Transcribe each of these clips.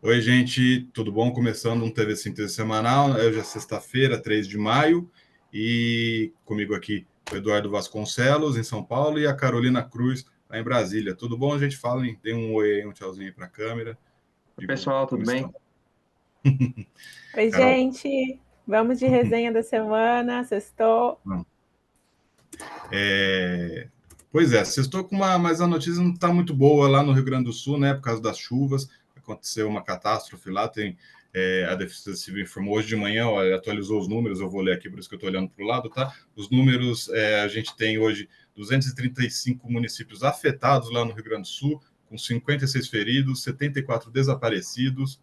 Oi, gente, tudo bom? Começando um TV Síntese semanal. Hoje é sexta-feira, 3 de maio, e comigo aqui o Eduardo Vasconcelos, em São Paulo, e a Carolina Cruz, lá em Brasília. Tudo bom? A gente fala, hein? Dê um oi aí, um tchauzinho para a câmera. Oi, Digo, pessoal, como tudo bem? estão? Oi, Carol? gente! Vamos de resenha da semana, sextou. Não. É... Pois é, sextou com uma, mas a notícia não está muito boa lá no Rio Grande do Sul, né? Por causa das chuvas. Aconteceu uma catástrofe lá, a Defesa Civil informou hoje de manhã, ó, atualizou os números, eu vou ler aqui, por isso que eu estou olhando para o lado, tá? Os números, a gente tem hoje 235 municípios afetados lá no Rio Grande do Sul, com 56 feridos, 74 desaparecidos,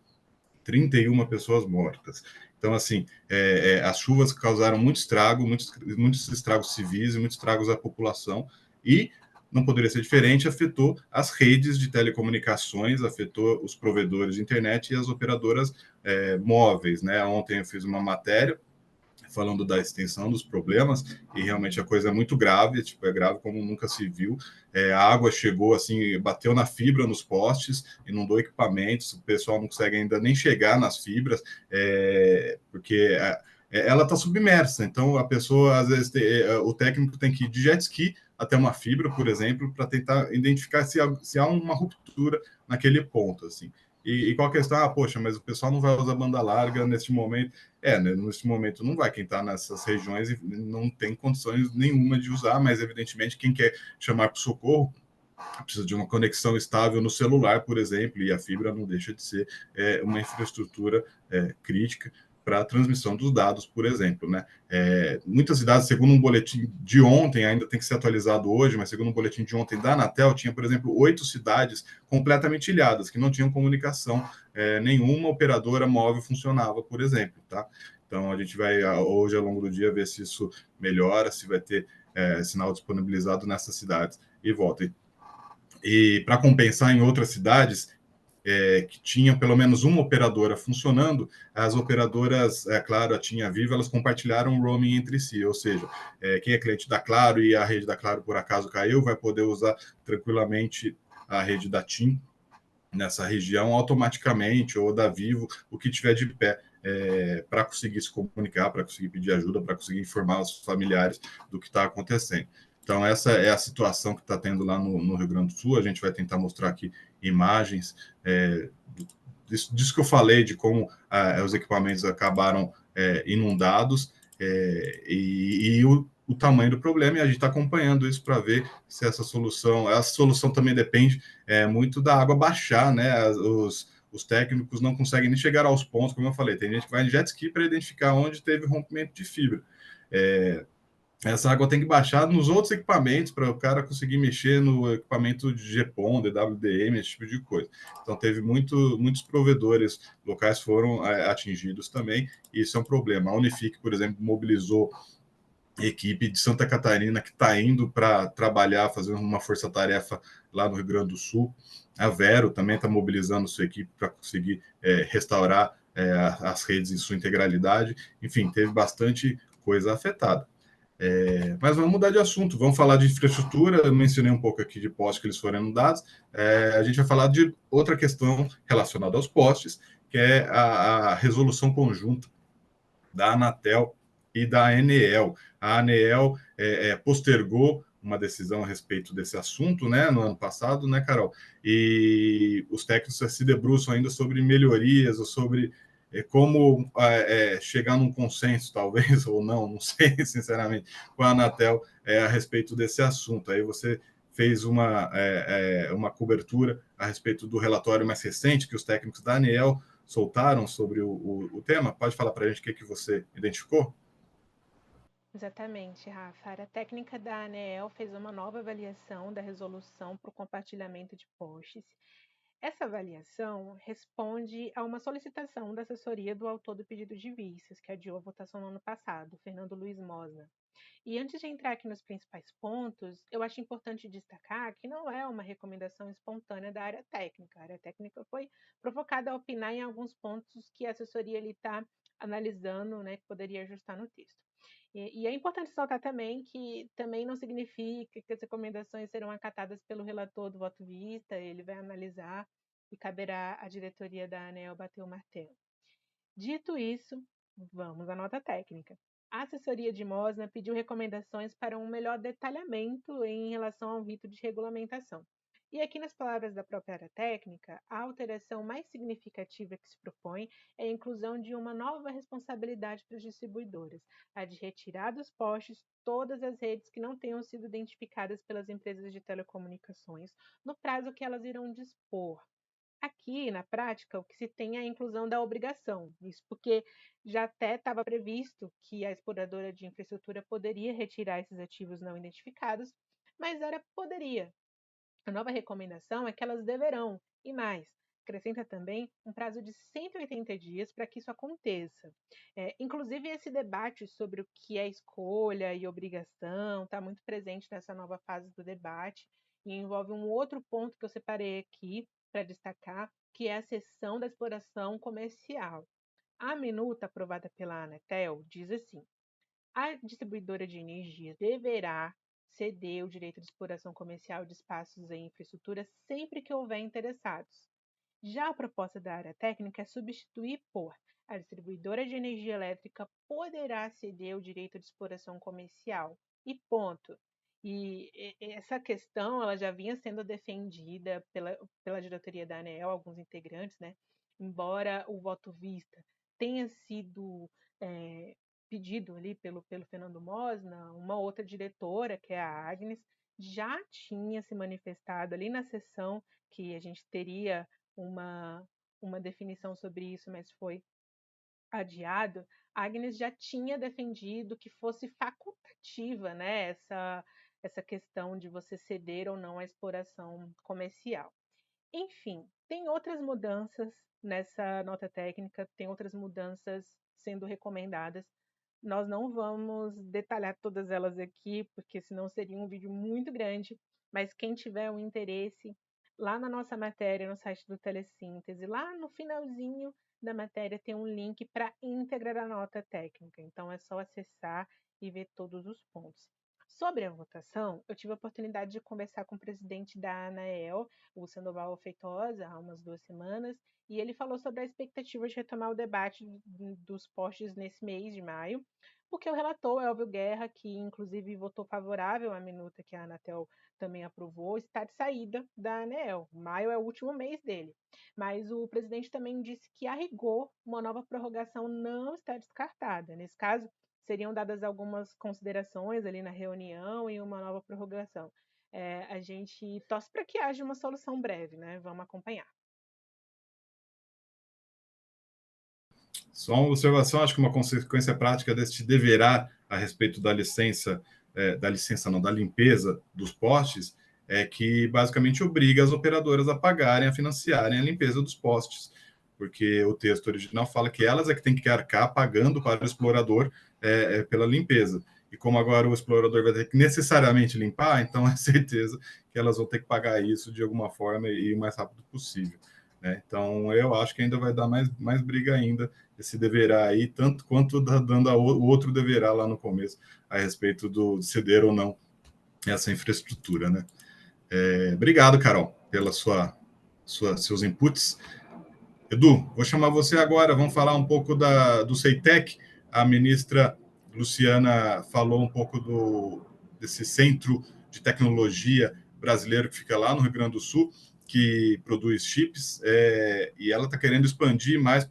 31 pessoas mortas. Então, assim, as chuvas causaram muito estrago, muitos estragos civis e muitos estragos à população, e não poderia ser diferente, afetou as redes de telecomunicações, afetou os provedores de internet e as operadoras móveis, né? Ontem eu fiz uma matéria falando da extensão dos problemas, e realmente a coisa é muito grave, tipo, é grave como nunca se viu. A água chegou assim, bateu na fibra nos postes, inundou equipamentos, o pessoal não consegue ainda nem chegar nas fibras, porque ela está submersa, então a pessoa, às vezes, o técnico tem que ir de jet ski até uma fibra, por exemplo, para tentar identificar se há uma ruptura naquele ponto, assim. E qual a questão? Ah, poxa, mas o pessoal não vai usar banda larga neste momento. Né, nesse momento não vai. Quem está nessas regiões não tem condições nenhuma de usar, mas evidentemente quem quer chamar para o socorro precisa de uma conexão estável no celular, por exemplo, e a fibra não deixa de ser uma infraestrutura crítica para a transmissão dos dados, por exemplo, né? Muitas cidades, segundo um boletim de ontem, ainda tem que ser atualizado hoje, mas segundo um boletim de ontem da Anatel, tinha, por exemplo, 8 cidades completamente ilhadas, que não tinham comunicação, nenhuma operadora móvel funcionava, por exemplo, tá? Então, a gente vai, hoje, ao longo do dia, ver se isso melhora, se vai ter sinal disponibilizado nessas cidades e volta. E para compensar em outras cidades que tinham pelo menos uma operadora funcionando, as operadoras, claro, a Tinha Viva, elas compartilharam o roaming entre si, ou seja, quem é cliente da Claro e a rede da Claro por acaso caiu, vai poder usar tranquilamente a rede da TIM nessa região automaticamente, ou da Vivo, o que tiver de pé, para conseguir se comunicar, para conseguir pedir ajuda, para conseguir informar os familiares do que está acontecendo. Então, essa é a situação que está tendo lá no Rio Grande do Sul. A gente vai tentar mostrar aqui imagens disso que eu falei, de como os equipamentos acabaram inundados, e o tamanho do problema, e a gente está acompanhando isso para ver se essa solução também depende muito da água baixar, né? Os técnicos não conseguem nem chegar aos pontos, como eu falei, tem gente que vai em jet ski para identificar onde teve rompimento de fibra. Essa água tem que baixar nos outros equipamentos para o cara conseguir mexer no equipamento de GPON, DWDM, esse tipo de coisa. Então, teve muitos provedores locais foram atingidos também, e isso é um problema. A Unifique, por exemplo, mobilizou equipe de Santa Catarina que está indo para trabalhar, fazer uma força-tarefa lá no Rio Grande do Sul. A Vero também está mobilizando sua equipe para conseguir restaurar as redes em sua integralidade. Enfim, teve bastante coisa afetada. Mas vamos mudar de assunto, vamos falar de infraestrutura. Eu mencionei um pouco aqui de postes que eles foram inundados. A gente vai falar de outra questão relacionada aos postes, que é a resolução conjunta da Anatel e da ANEEL. A ANEEL postergou uma decisão a respeito desse assunto, né, no ano passado, né, Carol? E os técnicos se debruçam ainda sobre melhorias ou sobre como chegar num consenso, talvez, ou não sei, sinceramente, com a Anatel a respeito desse assunto. Aí você fez uma cobertura a respeito do relatório mais recente que os técnicos da ANEEL soltaram sobre o tema. Pode falar para a gente o que você identificou? Exatamente, Rafa. A área técnica da ANEEL fez uma nova avaliação da resolução para o compartilhamento de posts. Essa avaliação responde a uma solicitação da assessoria do autor do pedido de vistas, que adiou a votação no ano passado, Fernando Luiz Mosna. E antes de entrar aqui nos principais pontos, eu acho importante destacar que não é uma recomendação espontânea da área técnica. A área técnica foi provocada a opinar em alguns pontos que a assessoria está analisando, né, que poderia ajustar no texto. E é importante ressaltar também que também não significa que as recomendações serão acatadas pelo relator do voto vista, ele vai analisar e caberá à diretoria da ANEEL bater o martelo. Dito isso, vamos à nota técnica. A assessoria de Mosna pediu recomendações para um melhor detalhamento em relação ao rito de regulamentação. E aqui, nas palavras da própria área técnica, a alteração mais significativa que se propõe é a inclusão de uma nova responsabilidade para as distribuidoras, a de retirar dos postes todas as redes que não tenham sido identificadas pelas empresas de telecomunicações no prazo que elas irão dispor. Aqui, na prática, o que se tem é a inclusão da obrigação. Isso porque já até estava previsto que a exploradora de infraestrutura poderia retirar esses ativos não identificados, mas era poderia. A nova recomendação é que elas deverão, e mais, acrescenta também um prazo de 180 dias para que isso aconteça. Inclusive, esse debate sobre o que é escolha e obrigação está muito presente nessa nova fase do debate e envolve um outro ponto que eu separei aqui para destacar, que é a seção da exploração comercial. A minuta aprovada pela Anatel diz assim: a distribuidora de energia deverá ceder o direito de exploração comercial de espaços em infraestrutura sempre que houver interessados. Já a proposta da área técnica é substituir por a distribuidora de energia elétrica poderá ceder o direito de exploração comercial. E ponto. E essa questão ela já vinha sendo defendida pela diretoria da ANEEL, alguns integrantes, né? Embora o voto vista tenha sido pedido ali pelo Fernando Mosna, uma outra diretora, que é a Agnes, já tinha se manifestado ali na sessão que a gente teria uma definição sobre isso, mas foi adiado. A Agnes já tinha defendido que fosse facultativa, né, essa questão de você ceder ou não à exploração comercial. Enfim, tem outras mudanças nessa nota técnica, tem outras mudanças sendo recomendadas. Nós não vamos detalhar todas elas aqui, porque senão seria um vídeo muito grande, mas quem tiver um interesse, lá na nossa matéria, no site do Telesíntese, lá no finalzinho da matéria tem um link para íntegra da nota técnica. Então é só acessar e ver todos os pontos. Sobre a votação, eu tive a oportunidade de conversar com o presidente da ANAEL, o Sandoval Feitosa, há umas 2 semanas, e ele falou sobre a expectativa de retomar o debate dos postes nesse mês de maio, porque o relator, Elvio Guerra, que inclusive votou favorável à minuta que a Anatel também aprovou, está de saída da ANEEL. Maio é o último mês dele. Mas o presidente também disse que, a rigor, uma nova prorrogação não está descartada. Nesse caso, seriam dadas algumas considerações ali na reunião e uma nova prorrogação. A gente torce para que haja uma solução breve, né? Vamos acompanhar. Só uma observação, acho que uma consequência prática deste deverá a respeito da licença não, da limpeza dos postes, é que basicamente obriga as operadoras a pagarem, a financiarem a limpeza dos postes, porque o texto original fala que elas é que têm que arcar pagando para o explorador pela limpeza. E como agora o explorador vai ter que necessariamente limpar, então é certeza que elas vão ter que pagar isso de alguma forma e o mais rápido possível. Né? Então eu acho que ainda vai dar mais briga ainda esse deverá aí, tanto quanto dando o outro deverá lá no começo, a respeito do ceder ou não essa infraestrutura, né? Obrigado, Carol, pela seus inputs. Edu, vou chamar você agora, vamos falar um pouco do CEITEC. A ministra Luciana falou um pouco desse centro de tecnologia brasileiro que fica lá no Rio Grande do Sul, que produz chips, e ela está querendo expandir mais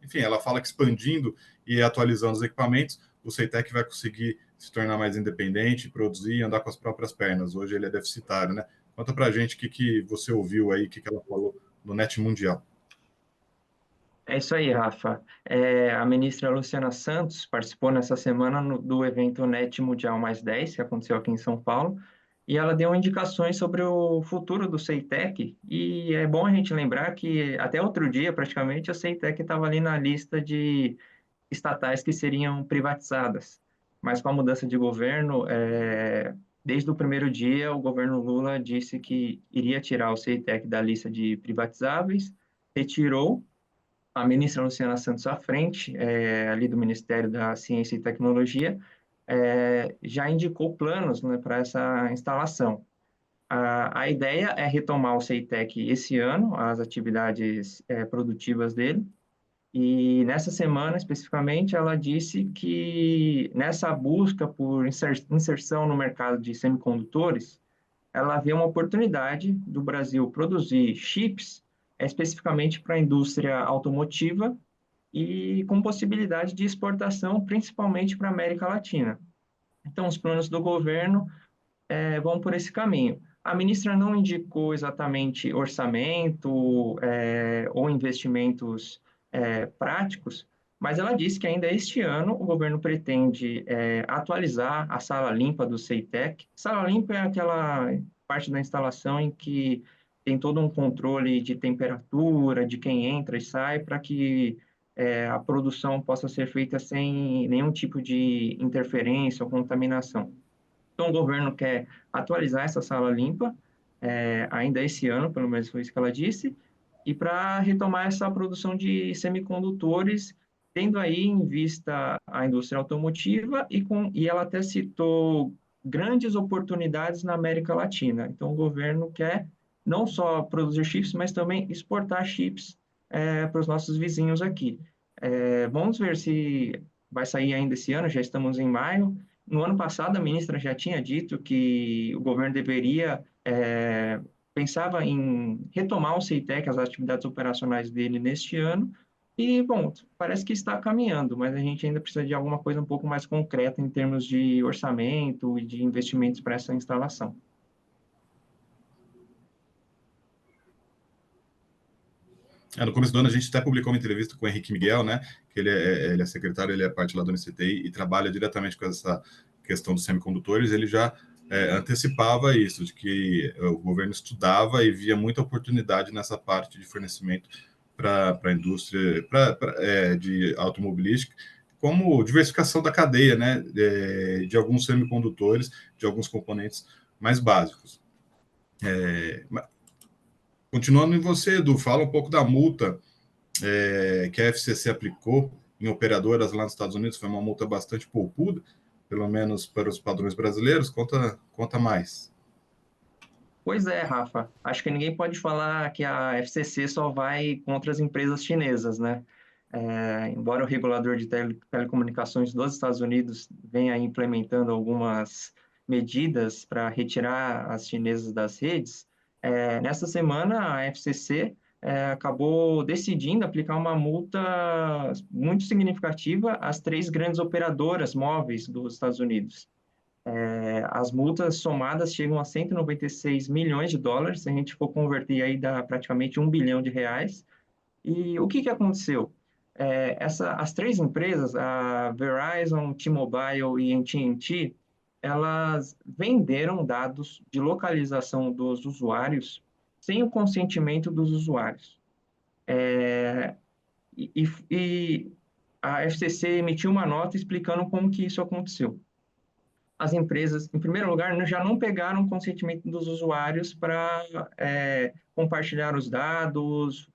enfim, ela fala que expandindo e atualizando os equipamentos, o CEITEC vai conseguir se tornar mais independente, produzir e andar com as próprias pernas. Hoje ele é deficitário, né? Conta para a gente o que você ouviu aí, o que ela falou no Net Mundial. É isso aí, Rafa. A ministra Luciana Santos participou nessa semana do evento NET Mundial +10, que aconteceu aqui em São Paulo, e ela deu indicações sobre o futuro do CEITEC, e é bom a gente lembrar que até outro dia, praticamente, a CEITEC estava ali na lista de estatais que seriam privatizadas. Mas com a mudança de governo, desde o primeiro dia, o governo Lula disse que iria tirar o CEITEC da lista de privatizáveis, retirou a ministra Luciana Santos à frente, ali do Ministério da Ciência e Tecnologia, já indicou planos, né, para essa instalação. A ideia é retomar o CEITEC esse ano, as atividades produtivas dele, e nessa semana, especificamente, ela disse que nessa busca por inserção no mercado de semicondutores, ela vê uma oportunidade do Brasil produzir chips especificamente para a indústria automotiva e com possibilidade de exportação, principalmente para a América Latina. Então, os planos do governo vão por esse caminho. A ministra não indicou exatamente orçamento ou investimentos práticos, mas ela disse que ainda este ano o governo pretende atualizar a sala limpa do CEITEC. Sala limpa é aquela parte da instalação em que tem todo um controle de temperatura, de quem entra e sai, para que a produção possa ser feita sem nenhum tipo de interferência ou contaminação. Então, o governo quer atualizar essa sala limpa, ainda esse ano, pelo menos foi isso que ela disse, e para retomar essa produção de semicondutores, tendo aí em vista a indústria automotiva e ela até citou grandes oportunidades na América Latina. Então, o governo quer não só produzir chips, mas também exportar chips para os nossos vizinhos aqui. Vamos ver se vai sair ainda esse ano, já estamos em maio. No ano passado, a ministra já tinha dito que o governo deveria, pensava em retomar o CEITEC, as atividades operacionais dele neste ano, e, bom, parece que está caminhando, mas a gente ainda precisa de alguma coisa um pouco mais concreta em termos de orçamento e de investimentos para essa instalação. No começo do ano, a gente até publicou uma entrevista com o Henrique Miguel, né? Que ele é secretário, ele é parte lá do NCTI e trabalha diretamente com essa questão dos semicondutores. Ele já antecipava isso, de que o governo estudava e via muita oportunidade nessa parte de fornecimento para a indústria de automobilística, como diversificação da cadeia, né? De alguns semicondutores, de alguns componentes mais básicos. Continuando em você, Edu, fala um pouco da multa que a FCC aplicou em operadoras lá nos Estados Unidos. Foi uma multa bastante poupuda, pelo menos para os padrões brasileiros. Conta mais. Pois é, Rafa. Acho que ninguém pode falar que a FCC só vai contra as empresas chinesas, né? Embora o regulador de telecomunicações dos Estados Unidos venha implementando algumas medidas para retirar as chinesas das redes, nessa semana a FCC acabou decidindo aplicar uma multa muito significativa às 3 grandes operadoras móveis dos Estados Unidos. As multas somadas chegam a 196 milhões de dólares, se a gente for converter aí dá praticamente R$ 1 bilhão. E o que aconteceu? As 3 empresas, a Verizon, T-Mobile e AT&T, elas venderam dados de localização dos usuários sem o consentimento dos usuários. E a FCC emitiu uma nota explicando como que isso aconteceu. As empresas, em primeiro lugar, já não pegaram o consentimento dos usuários para compartilhar os dados,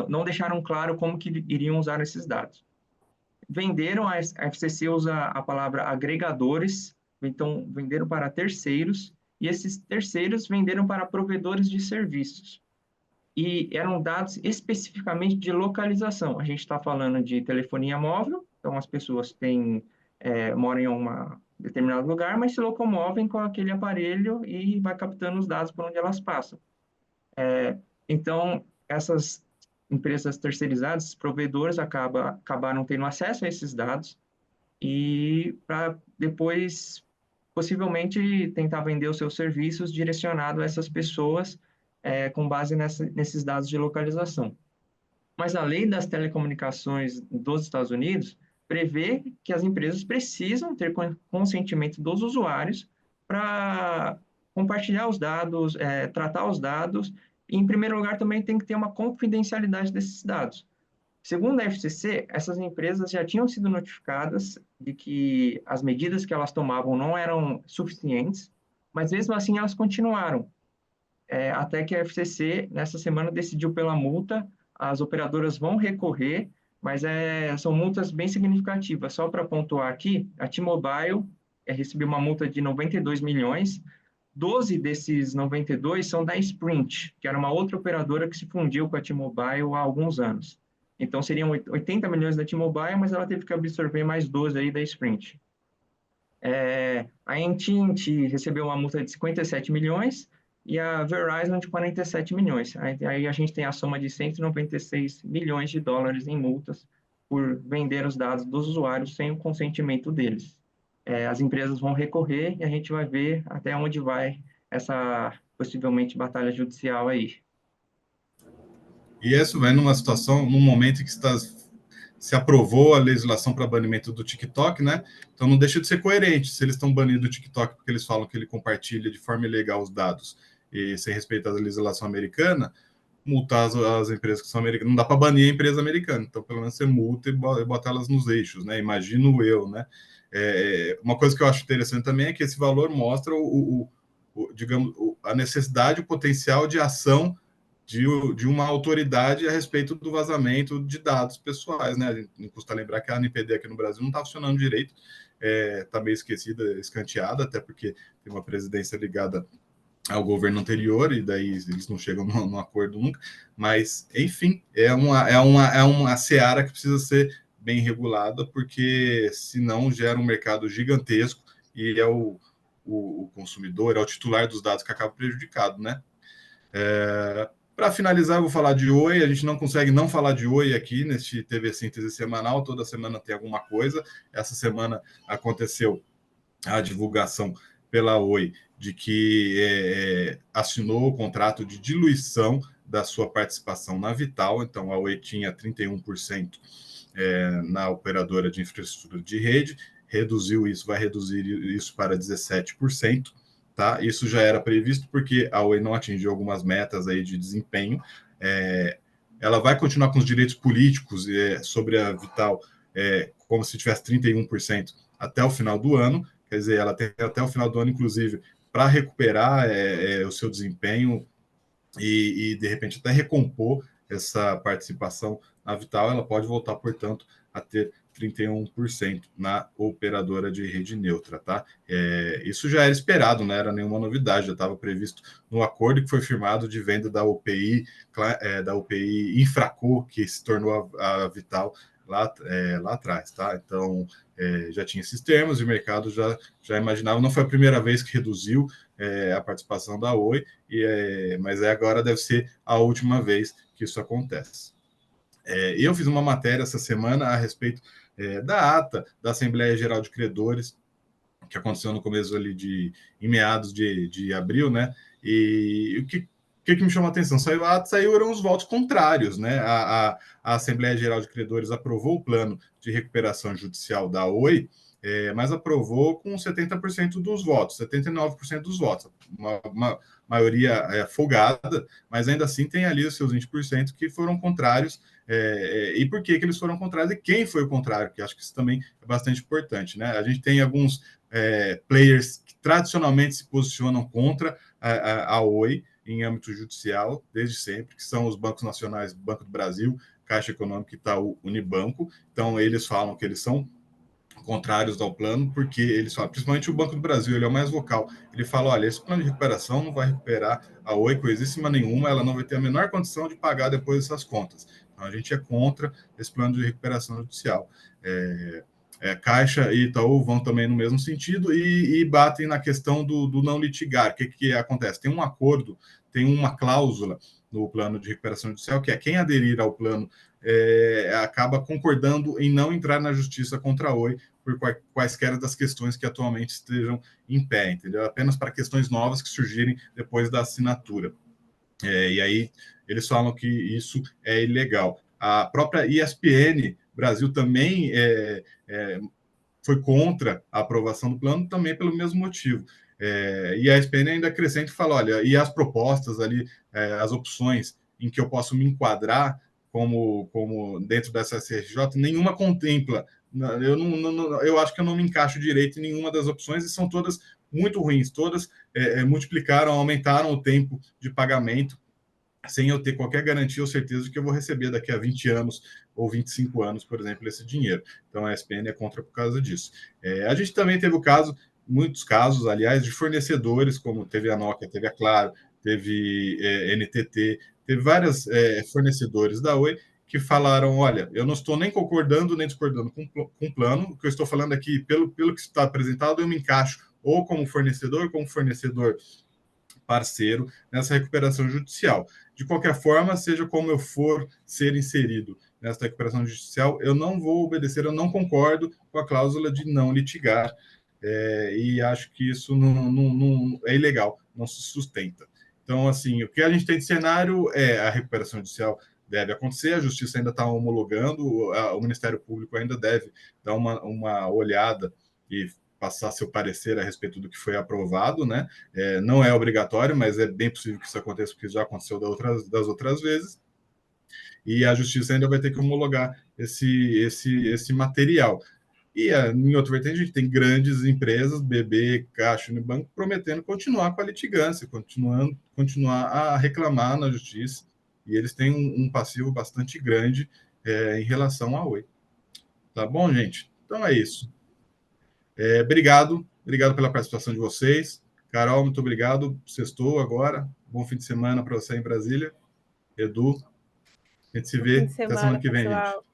não deixaram claro como que iriam usar esses dados. Venderam, a FCC usa a palavra agregadores, então venderam para terceiros, e esses terceiros venderam para provedores de serviços. E eram dados especificamente de localização. A gente está falando de telefonia móvel, então as pessoas moram em um determinado lugar, mas se locomovem com aquele aparelho e vai captando os dados por onde elas passam. Então, essas empresas terceirizadas, provedores, acabaram tendo acesso a esses dados e para depois, possivelmente, tentar vender os seus serviços direcionado a essas pessoas com base nesses dados de localização. Mas a lei das telecomunicações dos Estados Unidos prevê que as empresas precisam ter consentimento dos usuários para compartilhar os dados, tratar os dados, e, em primeiro lugar, também tem que ter uma confidencialidade desses dados. Segundo a FCC, essas empresas já tinham sido notificadas de que as medidas que elas tomavam não eram suficientes, mas mesmo assim elas continuaram. Até que a FCC, nessa semana, decidiu pela multa. As operadoras vão recorrer, mas são multas bem significativas. Só para pontuar aqui, a T-Mobile recebeu uma multa de 92 milhões, 12 desses 92 são da Sprint, que era uma outra operadora que se fundiu com a T-Mobile há alguns anos. Então, seriam 80 milhões da T-Mobile, mas ela teve que absorver mais 12 aí da Sprint. A AT&T recebeu uma multa de 57 milhões e a Verizon de 47 milhões. Aí a gente tem a soma de 196 milhões de dólares em multas por vender os dados dos usuários sem o consentimento deles. As empresas vão recorrer e a gente vai ver até onde vai essa possivelmente batalha judicial aí. E isso vem numa situação, num momento em que se aprovou a legislação para banimento do TikTok, né? Então não deixa de ser coerente. Se eles estão banindo o TikTok porque eles falam que ele compartilha de forma ilegal os dados e sem respeitar a legislação americana, multar as empresas que são americanas. Não dá para banir a empresa americana, então pelo menos você multa e bota elas nos eixos, né? Imagino eu, né? Uma coisa que eu acho interessante também é que esse valor mostra digamos, a necessidade, o potencial de ação de uma autoridade a respeito do vazamento de dados pessoais, né? Não custa lembrar que a ANPD aqui no Brasil não está funcionando direito, está meio esquecida, escanteada, até porque tem uma presidência ligada ao governo anterior, e daí eles não chegam num acordo nunca, mas, enfim, é uma seara que precisa ser bem regulada, porque senão gera um mercado gigantesco e é o consumidor, é o titular dos dados que acaba prejudicado, né? Para finalizar, eu vou falar de Oi. A gente não consegue não falar de Oi aqui neste TV Síntese semanal. Toda semana tem alguma coisa. Essa semana aconteceu a divulgação pela Oi de que assinou o contrato de diluição da sua participação na Vital. Então, a Oi tinha 31% na operadora de infraestrutura de rede, vai reduzir isso para 17%. Tá? Isso já era previsto porque a Oi não atingiu algumas metas aí de desempenho. Ela vai continuar com os direitos políticos sobre a Vital como se tivesse 31% até o final do ano. Quer dizer, ela tem até o final do ano, inclusive, para recuperar o seu desempenho e, de repente, até recompor essa participação na Vital. Ela pode voltar, portanto, a ter 31% na operadora de rede neutra, tá? Isso já era esperado, não era nenhuma novidade, já estava previsto no acordo que foi firmado de venda da UPI Infraco, que se tornou a Vital lá atrás, tá? Então, já tinha esses termos e o mercado já imaginava. Não foi a primeira vez que reduziu a participação da Oi, mas agora deve ser a última vez que isso acontece. Eu fiz uma matéria essa semana a respeito da ata da Assembleia Geral de Credores, que aconteceu no começo ali em meados de abril, né? E o que me chamou a atenção? Saíram os votos contrários, né? A Assembleia Geral de Credores aprovou o plano de recuperação judicial da Oi, mas aprovou com 70% dos votos, 79% dos votos, uma maioria folgada, mas ainda assim tem ali os seus 20% que foram contrários. E por que eles foram contrários e quem foi o contrário, que acho que isso também é bastante importante, né? A gente tem alguns players que tradicionalmente se posicionam contra a Oi em âmbito judicial, desde sempre, que são os bancos nacionais, Banco do Brasil, Caixa Econômica, Itaú, Unibanco. Então, eles falam que eles são contrários ao plano, porque eles falam, principalmente o Banco do Brasil, ele é o mais vocal. Ele fala, olha, esse plano de recuperação não vai recuperar a Oi coisíssima nenhuma, ela não vai ter a menor condição de pagar depois essas contas. Então, a gente é contra esse plano de recuperação judicial. Caixa e Itaú vão também no mesmo sentido e batem na questão do não litigar. O que acontece? Tem um acordo, tem uma cláusula no plano de recuperação judicial, que é quem aderir ao plano acaba concordando em não entrar na justiça contra a Oi por quaisquer das questões que atualmente estejam em pé, entendeu? Apenas para questões novas que surgirem depois da assinatura. E aí eles falam que isso é ilegal. A própria ESPN Brasil também foi contra a aprovação do plano, também pelo mesmo motivo. E a ESPN ainda acrescenta e fala, olha, e as propostas ali, as opções em que eu posso me enquadrar como dentro dessa SRJ, nenhuma contempla. Eu acho que eu não me encaixo direito em nenhuma das opções e são todas muito ruins, todas multiplicaram, aumentaram o tempo de pagamento sem eu ter qualquer garantia ou certeza de que eu vou receber daqui a 20 anos ou 25 anos, por exemplo, esse dinheiro. Então, a ESPN é contra por causa disso. A gente também teve o caso muitos casos, aliás, de fornecedores, como teve a Nokia, teve a Claro, teve NTT, teve vários fornecedores da Oi que falaram, olha, eu não estou nem concordando nem discordando com o plano, o que eu estou falando aqui, pelo que está apresentado, eu me encaixo ou como fornecedor parceiro nessa recuperação judicial. De qualquer forma, seja como eu for ser inserido nessa recuperação judicial, eu não vou obedecer, eu não concordo com a cláusula de não litigar, e acho que isso não é ilegal, não se sustenta. Então, assim, o que a gente tem de cenário é a recuperação judicial deve acontecer, a Justiça ainda está homologando, o Ministério Público ainda deve dar uma olhada e passar seu parecer a respeito do que foi aprovado, né? Não é obrigatório, mas é bem possível que isso aconteça, porque já aconteceu das outras vezes, e a Justiça ainda vai ter que homologar esse material. E em outro vertente, a gente tem grandes empresas, BB, Caixa, Unibanco, prometendo continuar com a litigância, continuar a reclamar na Justiça, e eles têm um passivo bastante grande em relação à Oi. Tá bom, gente? Então é isso. Obrigado pela participação de vocês. Carol, muito obrigado. Sextou agora. Bom fim de semana para você em Brasília. Edu, a gente se Bom fim vê de até semana semana, que vem, gente. pessoal.